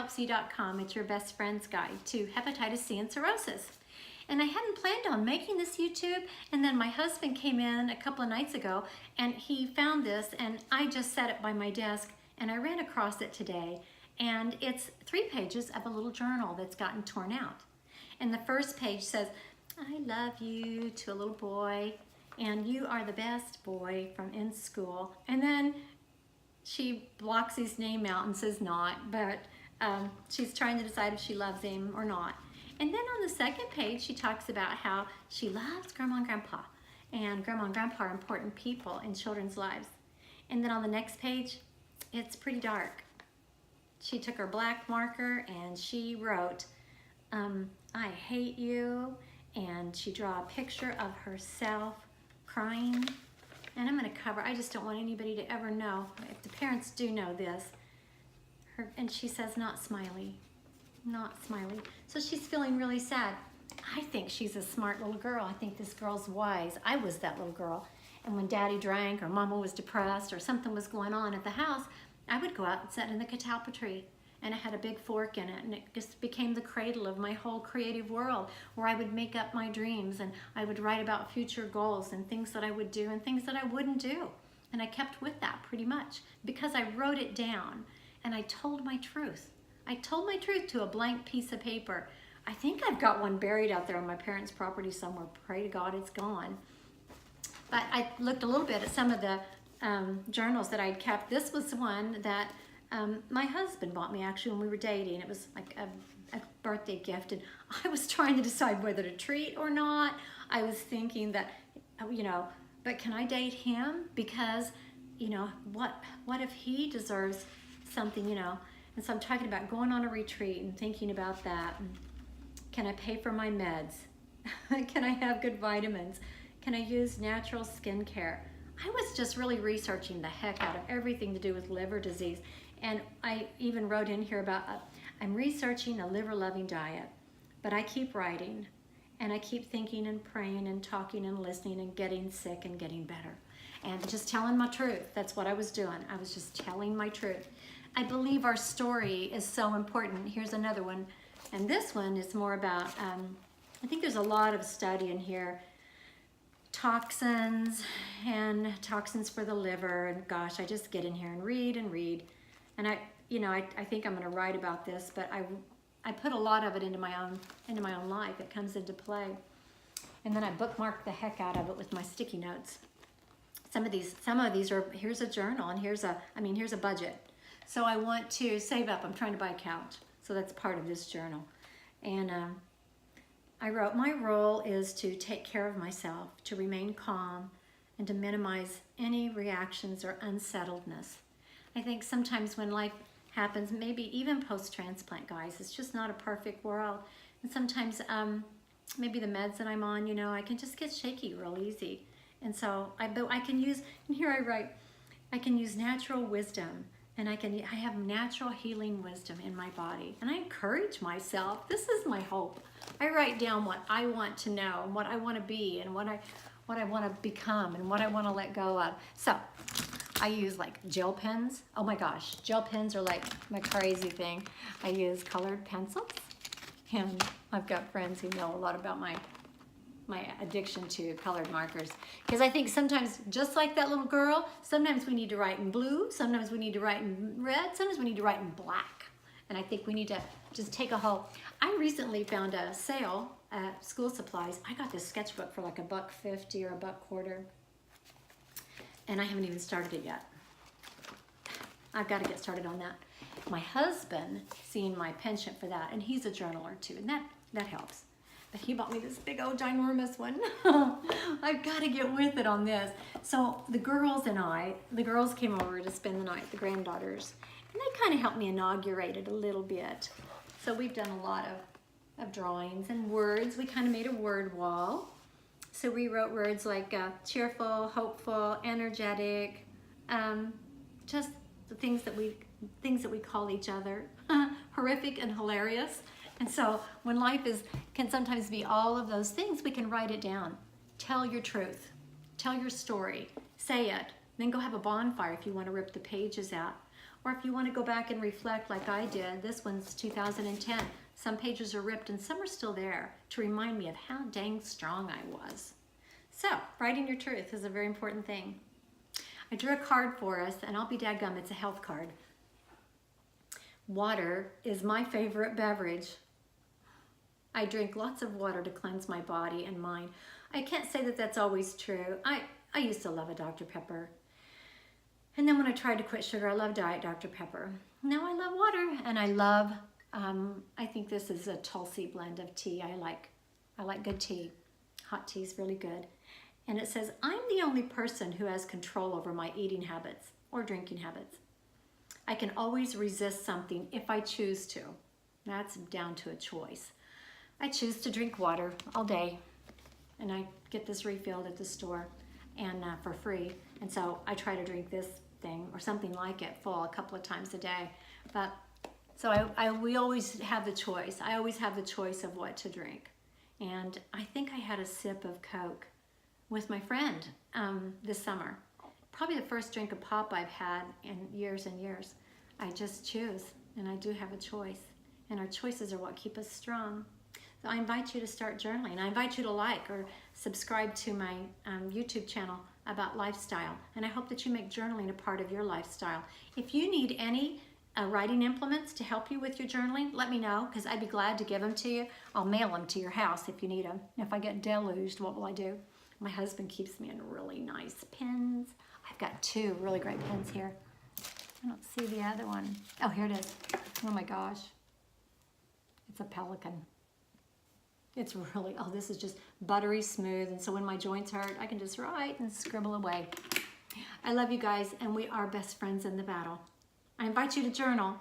HelpsYou.com. It's your best friend's guide to hepatitis C and cirrhosis. And I hadn't planned on making this YouTube, and then my husband came in a couple of nights ago and he found this, and I just set it by my desk and I ran across it today. And it's 3 pages of a little journal that's gotten torn out. And the first page says, "I love you," to a little boy, and "you are the best boy from in school." And then she blocks his name out and says not, but she's trying to decide if she loves him or not. And then on the second page, she talks about how she loves Grandma and Grandpa, and Grandma and Grandpa are important people in children's lives. And then on the next page, it's pretty dark. She took her black marker and she wrote, "I hate you," and she drew a picture of herself crying. And I'm going to cover, I just don't want anybody to ever know, if the parents do know this, and she says, "Not smiley, not smiley." So she's feeling really sad. I think she's a smart little girl. I think this girl's wise. I was that little girl. And when Daddy drank or Mama was depressed or something was going on at the house, I would go out and sit in the catalpa tree, and it had a big fork in it, and it just became the cradle of my whole creative world, where I would make up my dreams and I would write about future goals and things that I would do and things that I wouldn't do. And I kept with that pretty much because I wrote it down and I told my truth. I told my truth to a blank piece of paper. I think I've got one buried out there on my parents' property somewhere. Pray to God it's gone. But I looked a little bit at some of the journals that I'd kept. This was one that my husband bought me actually when we were dating. It was like a birthday gift, and I was trying to decide whether to treat or not. I was thinking that, you know, but can I date him? Because, you know, what if he deserves something, you know? And so I'm talking about going on a retreat and thinking about that. And can I pay for my meds? Can I have good vitamins? Can I use natural skincare? I was just really researching the heck out of everything to do with liver disease. And I even wrote in here about, I'm researching a liver-loving diet, but I keep writing and I keep thinking and praying and talking and listening and getting sick and getting better. And just telling my truth. That's what I was doing. I was just telling my truth. I believe our story is so important. Here's another one. And this one is more about, I think there's a lot of study in here. Toxins and toxins for the liver, and gosh, I just get in here and read and read, and I think I'm going to write about this, but I put a lot of it into my own life. It comes into play, and then I bookmark the heck out of it with my sticky notes. Some of these are, here's a journal, and here's a budget. So I want to save up. I'm trying to buy a couch, so that's part of this journal, and I wrote, my role is to take care of myself, to remain calm, and to minimize any reactions or unsettledness. I think sometimes when life happens, maybe even post-transplant, guys, it's just not a perfect world. And sometimes maybe the meds that I'm on, you know, I can just get shaky real easy. And so I can use, and here I write, I can use natural wisdom, and I have natural healing wisdom in my body. And I encourage myself. This is my hope. I write down what I want to know and what I want to be and what I want to become and what I want to let go of. So I use like gel pens. Oh my gosh, gel pens are like my crazy thing. I use colored pencils, and I've got friends who know a lot about my addiction to colored markers, because I think sometimes, just like that little girl, sometimes we need to write in blue, sometimes we need to write in red, sometimes we need to write in black. And I think we need to just take a whole, I recently found a sale at school supplies. I got this sketchbook for like $1.50 or $1.25, and I haven't even started it yet. I've got to get started on that. My husband seen my penchant for that, and he's a journaler too, and that helps. But he bought me this big old ginormous one. I've got to get with it on this. So the girls came over to spend the night, the granddaughters, and they kind of helped me inaugurate it a little bit. So we've done a lot of drawings and words. We kind of made a word wall. So we wrote words like cheerful, hopeful, energetic, just the things that we call each other, horrific and hilarious. And so when life can sometimes be all of those things, we can write it down. Tell your truth. Tell your story. Say it. Then go have a bonfire if you want to rip the pages out. Or if you want to go back and reflect like I did, this one's 2010. Some pages are ripped and some are still there to remind me of how dang strong I was. So, writing your truth is a very important thing. I drew a card for us, and I'll be dadgum, it's a health card. Water is my favorite beverage. I drink lots of water to cleanse my body and mind. I can't say that that's always true. I used to love a Dr. Pepper. And then when I tried to quit sugar, I loved Diet Dr. Pepper. Now I love water, and I love, I think this is a Tulsi blend of tea. I like good tea. Hot tea is really good. And it says, I'm the only person who has control over my eating habits or drinking habits. I can always resist something if I choose to. That's down to a choice. I choose to drink water all day, and I get this refilled at the store and for free. And so I try to drink this thing or something like it full a couple of times a day. But so we always have the choice. I always have the choice of what to drink. And I think I had a sip of Coke with my friend this summer. Probably the first drink of pop I've had in years and years. I just choose, and I do have a choice. And our choices are what keep us strong. So I invite you to start journaling. I invite you to like or subscribe to my YouTube channel about lifestyle. And I hope that you make journaling a part of your lifestyle. If you need any writing implements to help you with your journaling, let me know, because I'd be glad to give them to you. I'll mail them to your house if you need them. If I get deluged, what will I do? My husband keeps me in really nice pens. I've got 2 really great pens here. I don't see the other one. Oh, here it is. Oh my gosh. It's a Pelican. It's really, oh, this is just buttery smooth. And so when my joints hurt, I can just write and scribble away. I love you guys, and we are best friends in the battle. I invite you to journal.